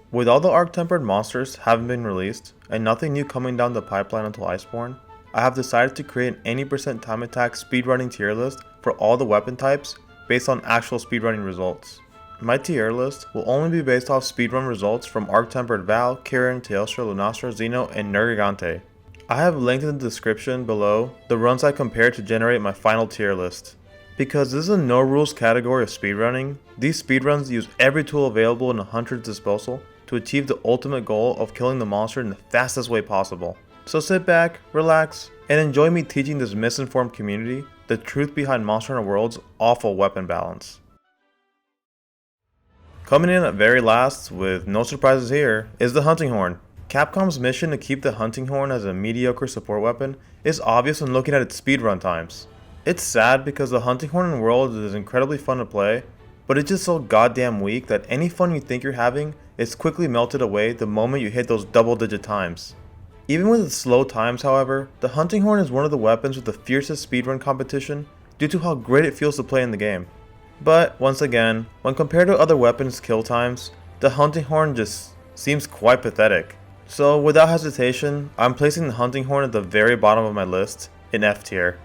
With all the arc-tempered monsters having been released, and nothing new coming down the pipeline until Iceborne, I have decided to create an 80% time attack speedrunning tier list for all the weapon types based on actual speedrunning results. My tier list will only be based off speedrun results from arc-tempered Val, Kirin, Teostra, Lunastra, Xeno, and Nergigante. I have linked in the description below the runs I compared to generate my final tier list. Because this is a no rules category of speedrunning, these speedruns use every tool available in a hunter's disposal to achieve the ultimate goal of killing the monster in the fastest way possible. So sit back, relax, and enjoy me teaching this misinformed community the truth behind Monster Hunter World's awful weapon balance. Coming in at very last, with no surprises here, is the Hunting Horn. Capcom's mission to keep the Hunting Horn as a mediocre support weapon is obvious when looking at its speedrun times. It's sad because the Hunting Horn in World is incredibly fun to play, but it's just so goddamn weak that any fun you think you're having is quickly melted away the moment you hit those double-digit times. Even with its slow times, however, the Hunting Horn is one of the weapons with the fiercest speedrun competition due to how great it feels to play in the game. But, once again, when compared to other weapons' kill times, the Hunting Horn just seems quite pathetic. So without hesitation, I'm placing the Hunting Horn at the very bottom of my list, in F tier.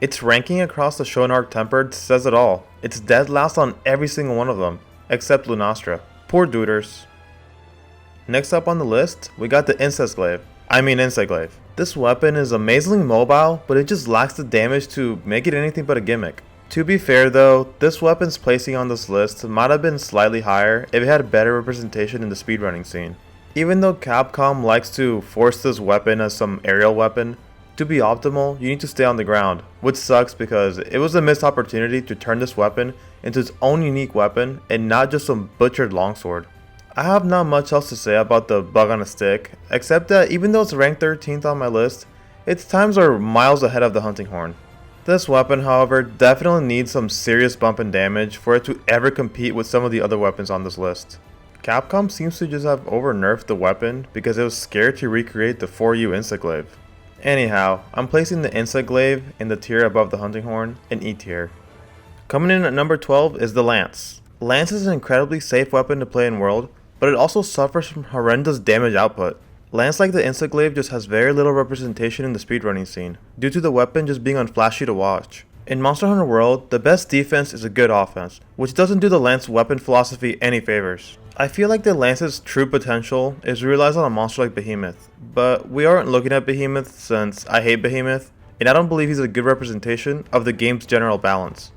Its ranking across the Shonen Arc Tempered says it all. It's dead last on every single one of them, except Lunastra. Poor duders. Next up on the list, we got the Insect Glaive. This weapon is amazingly mobile, but it just lacks the damage to make it anything but a gimmick. To be fair though, this weapon's placing on this list might have been slightly higher if it had better representation in the speedrunning scene. Even though Capcom likes to force this weapon as some aerial weapon, to be optimal, you need to stay on the ground, which sucks because it was a missed opportunity to turn this weapon into its own unique weapon and not just some butchered longsword. I have not much else to say about the bug on a stick, except that even though it's ranked 13th on my list, its times are miles ahead of the Hunting Horn. This weapon, however, definitely needs some serious bump in damage for it to ever compete with some of the other weapons on this list. Capcom seems to just have over-nerfed the weapon because it was scared to recreate the 4U Insect Glaive. Anyhow, I'm placing the Insect Glaive in the tier above the Hunting Horn, in E tier. Coming in at number 12 is the Lance. Lance is an incredibly safe weapon to play in World, but it also suffers from horrendous damage output. Lance, like the Insect Glaive, just has very little representation in the speedrunning scene, due to the weapon just being unflashy to watch. In Monster Hunter World, the best defense is a good offense, which doesn't do the Lance weapon philosophy any favors. I feel like the Lance's true potential is realized on a monster like Behemoth, but we aren't looking at Behemoth since I hate Behemoth, and I don't believe he's a good representation of the game's general balance.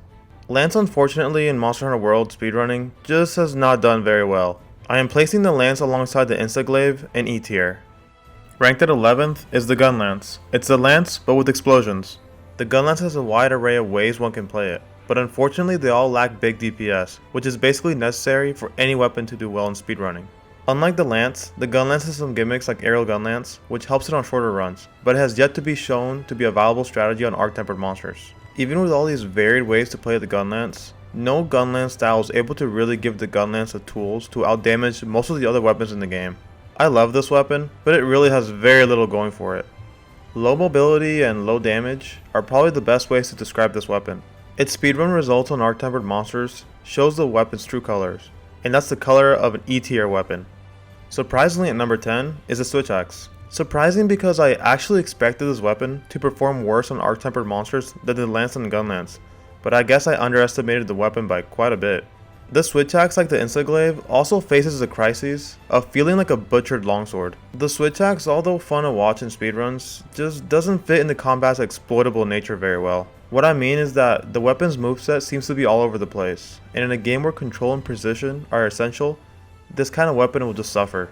Lance, unfortunately, in Monster Hunter World speedrunning just has not done very well. I am placing the Lance alongside the Insect Glaive in E tier. Ranked at 11th is the Gun Lance. It's the Lance, but with explosions. The Gun Lance has a wide array of ways one can play it, but unfortunately they all lack big DPS, which is basically necessary for any weapon to do well in speedrunning. Unlike the Lance, the Gun Lance has some gimmicks like Aerial Gun Lance, which helps it on shorter runs, but it has yet to be shown to be a viable strategy on arc-tempered monsters. Even with all these varied ways to play the Gun Lance, no Gun Lance style is able to really give the Gun Lance the tools to outdamage most of the other weapons in the game. I love this weapon, but it really has very little going for it. Low mobility and low damage are probably the best ways to describe this weapon. Its speedrun results on arc-tempered monsters shows the weapon's true colors, and that's the color of an E tier weapon. Surprisingly at number 10 is the Switch Axe. Surprising because I actually expected this weapon to perform worse on arc-tempered monsters than the Lance and Gun Lance, but I guess I underestimated the weapon by quite a bit. The Switch Axe, like the Insect Glaive, also faces the crises of feeling like a butchered longsword. The Switch Axe, although fun to watch in speedruns, just doesn't fit into combat's exploitable nature very well. What I mean is that the weapon's moveset seems to be all over the place, and in a game where control and precision are essential, this kind of weapon will just suffer.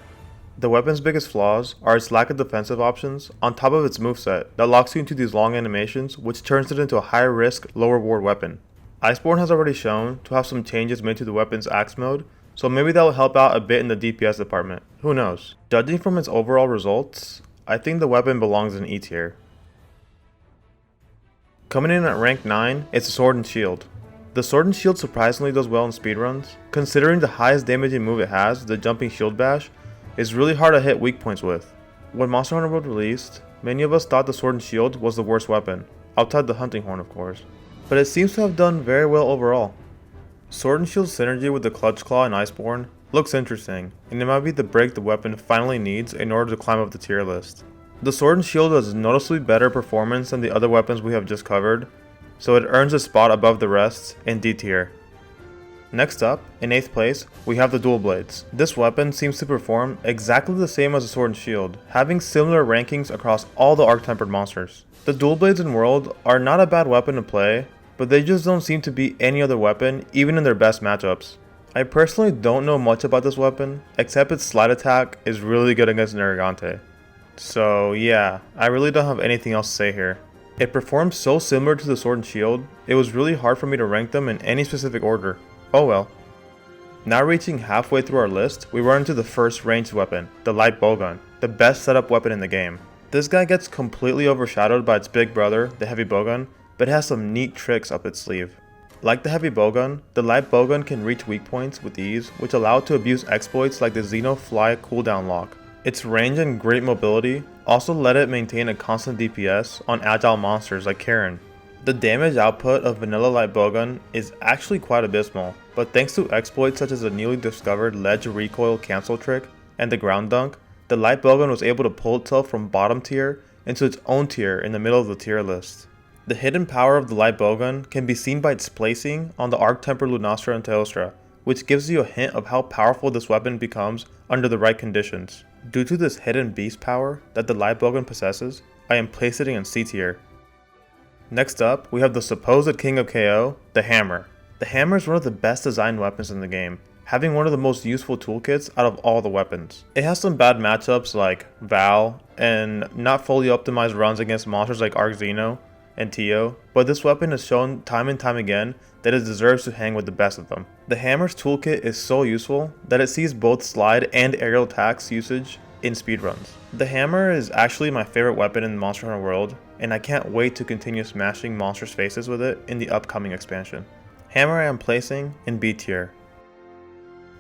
The weapon's biggest flaws are its lack of defensive options on top of its moveset that locks you into these long animations, which turns it into a higher risk, low reward weapon. Iceborne has already shown to have some changes made to the weapon's axe mode, so maybe that will help out a bit in the DPS department, who knows. Judging from its overall results, I think the weapon belongs in E tier. Coming in at rank 9 is the Sword and Shield. The Sword and Shield surprisingly does well in speedruns, considering the highest damaging move it has, the jumping shield bash, is really hard to hit weak points with. When Monster Hunter World released, many of us thought the Sword and Shield was the worst weapon, outside the Hunting Horn of course, but it seems to have done very well overall. Sword and Shield's synergy with the Clutch Claw in Iceborne Looks interesting, and it might be the break the weapon finally needs in order to climb up the tier list. The sword and shield has noticeably better performance than the other weapons we have just covered, so it earns a spot above the rest in D tier. Next up, in 8th place, we have the dual blades. This weapon seems to perform exactly the same as the sword and shield, having similar rankings across all the arc-tempered monsters. The dual blades in World are not a bad weapon to play, but they just don't seem to beat any other weapon even in their best matchups. I personally don't know much about this weapon, except its slide attack is really good against Nergigante. So yeah, I really don't have anything else to say here. It performs so similar to the sword and shield, it was really hard for me to rank them in any specific order. Oh well. Now reaching halfway through our list, we run into the first ranged weapon, the light bowgun, the best setup weapon in the game. This guy gets completely overshadowed by its big brother, the heavy bowgun, but it has some neat tricks up its sleeve. Like the heavy bowgun, the light bowgun can reach weak points with ease, which allow it to abuse exploits like the Xeno Fly cooldown lock. Its range and great mobility also let it maintain a constant DPS on agile monsters like Karen. The damage output of vanilla light bowgun is actually quite abysmal, but thanks to exploits such as the newly discovered ledge recoil cancel trick and the ground dunk, the light bowgun was able to pull itself from bottom tier into its own tier in the middle of the tier list. The hidden power of the light bowgun can be seen by its placing on the arc-tempered Lunastra and Teostra, which gives you a hint of how powerful this weapon becomes under the right conditions. Due to this hidden beast power that the light bowgun possesses, I am placing it in C tier. Next up, we have the supposed king of KO, the hammer. The hammer is one of the best designed weapons in the game, having one of the most useful toolkits out of all the weapons. It has some bad matchups like Val, and not fully optimized runs against monsters like Arc Xeno and Tio, but this weapon has shown time and time again that it deserves to hang with the best of them. The hammer's toolkit is so useful that it sees both slide and aerial attacks usage in speedruns. The hammer is actually my favorite weapon in Monster Hunter World, and I can't wait to continue smashing monsters' faces with it in the upcoming expansion. Hammer I am placing in B tier.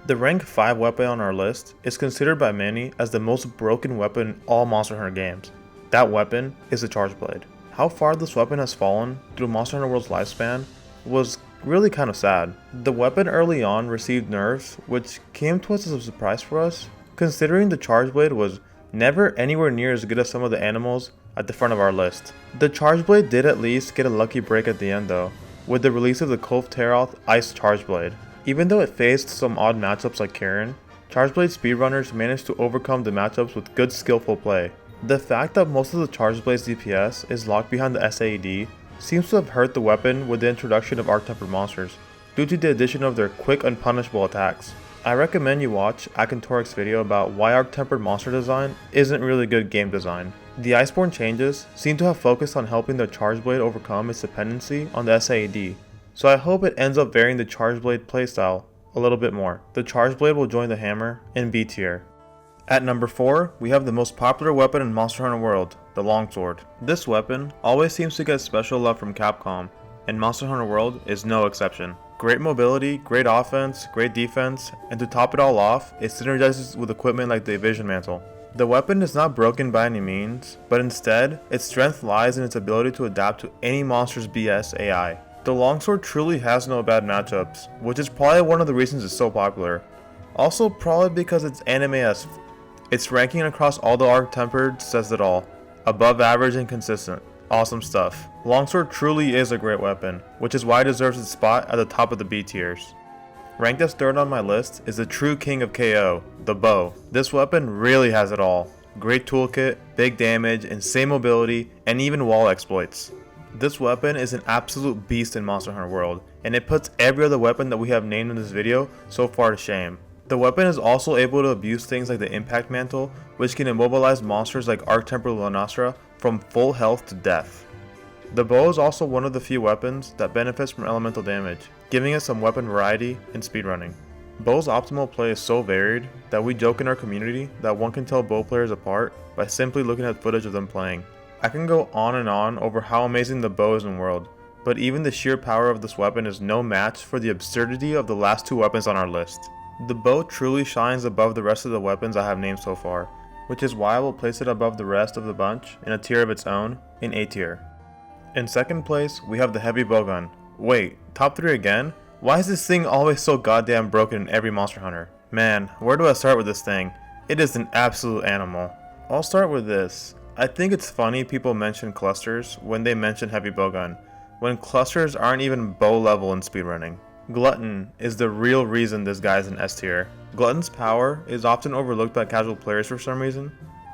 The rank 5 weapon on our list is considered by many as the most broken weapon in all Monster Hunter games. That weapon is the Charge Blade. How far this weapon has fallen through Monster Hunter World's lifespan was really kind of sad. The weapon early on received nerfs, which came to us as a surprise for us, considering the Charge Blade was never anywhere near as good as some of the animals at the front of our list. The Charge Blade did at least get a lucky break at the end though, with the release of the Kulve Teroth Ice Charge Blade. Even though it faced some odd matchups like Karen, Charge Blade speedrunners managed to overcome the matchups with good skillful play. The fact that most of the Charge Blade's DPS is locked behind the SAED seems to have hurt the weapon with the introduction of arc-tempered monsters, due to the addition of their quick unpunishable attacks. I recommend you watch Akantorex's video about why arc-tempered monster design isn't really good game design. The Iceborne changes seem to have focused on helping the Charge Blade overcome its dependency on the SAED, so I hope it ends up varying the Charge Blade playstyle a little bit more. The Charge Blade will join the hammer in B tier. At number 4, we have the most popular weapon in Monster Hunter World, the Longsword. This weapon always seems to get special love from Capcom, and Monster Hunter World is no exception. Great mobility, great offense, great defense, and to top it all off, it synergizes with equipment like the Evasion Mantle. The weapon is not broken by any means, but instead, its strength lies in its ability to adapt to any monster's BS AI. The Longsword truly has no bad matchups, which is probably one of the reasons it's so popular. Also probably because it's anime-esque. Its ranking across all the arc-tempered says it all. Above average and consistent. Awesome stuff. Longsword truly is a great weapon, which is why it deserves its spot at the top of the B tiers. Ranked as third on my list is the true king of KO, the bow. This weapon really has it all. Great toolkit, big damage, insane mobility, and even wall exploits. This weapon is an absolute beast in Monster Hunter World, and it puts every other weapon that we have named in this video so far to shame. The weapon is also able to abuse things like the Impact Mantle, which can immobilize monsters like Arc-Tempered Lunastra from full health to death. The bow is also one of the few weapons that benefits from elemental damage, giving us some weapon variety in speedrunning. Bow's optimal play is so varied that we joke in our community that one can tell bow players apart by simply looking at footage of them playing. I can go on and on over how amazing the bow is in World, but even the sheer power of this weapon is no match for the absurdity of the last 2 weapons on our list. The bow truly shines above the rest of the weapons I have named so far, which is why I will place it above the rest of the bunch in a tier of its own, in A tier. In second place, we have the heavy bowgun. Wait, top 3 again? Why is this thing always so goddamn broken in every Monster Hunter? Man, where do I start with this thing? It is an absolute animal. I'll start with this. I think it's funny people mention clusters when they mention heavy bowgun, when clusters aren't even bow level in speedrunning. Glutton is the real reason this guy is an S tier. Glutton's power is often overlooked by casual players for some reason.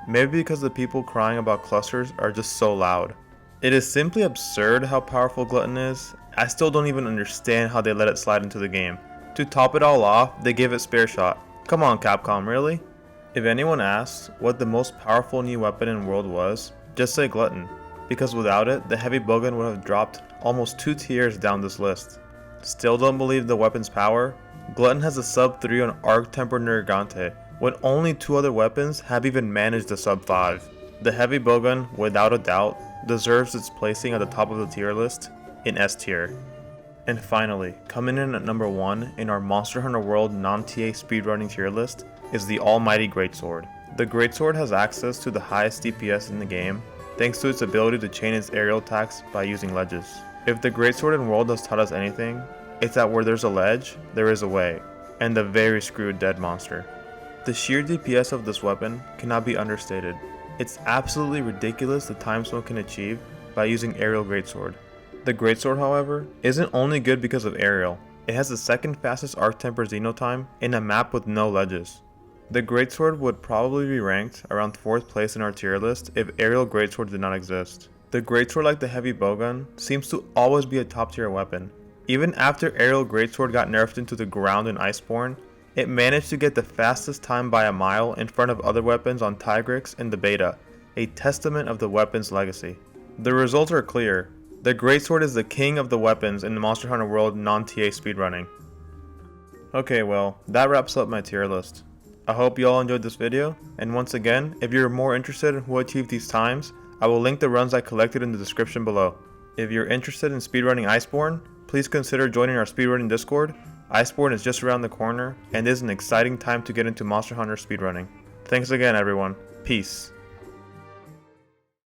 Maybe because the people crying about clusters are just so loud. It is simply absurd how powerful Glutton is. I still don't even understand how they let it slide into the game. To top it all off, they gave it spare shot. Come on Capcom, really? If anyone asks what the most powerful new weapon in World was, just say Glutton, because without it, the heavy bowgun would have dropped almost 2 tiers down this list. Still don't believe the weapon's power? Glutton has a sub 3 on Arc Tempered Nergante, when only 2 other weapons have even managed a sub 5. The heavy bowgun, without a doubt, deserves its placing at the top of the tier list, in S tier. And finally, coming in at number 1 in our Monster Hunter World non-TA speedrunning tier list is the almighty Greatsword. The Greatsword has access to the highest DPS in the game, thanks to its ability to chain its aerial attacks by using ledges. If the Greatsword in World has taught us anything, it's that where there's a ledge, there is a way, and a very screwed dead monster. The sheer DPS of this weapon cannot be understated. It's absolutely ridiculous the times one can achieve by using aerial Greatsword. The Greatsword, however, isn't only good because of aerial. It has the second fastest Arc Temper Xeno time in a map with no ledges. The Greatsword would probably be ranked around 4th place in our tier list if aerial Greatsword did not exist. The Greatsword, like the heavy bowgun, seems to always be a top tier weapon. Even after aerial Greatsword got nerfed into the ground in Iceborne, it managed to get the fastest time by a mile in front of other weapons on Tigrex in the beta, a testament of the weapon's legacy. The results are clear. The Greatsword is the king of the weapons in the Monster Hunter World non-TA speedrunning. Okay, well, that wraps up my tier list. I hope you all enjoyed this video, and once again, if you're more interested in who achieved these times, I will link the runs I collected in the description below. If you're interested in speedrunning Iceborne, please consider joining our speedrunning Discord. Iceborne is just around the corner, and is an exciting time to get into Monster Hunter speedrunning. Thanks again everyone. Peace.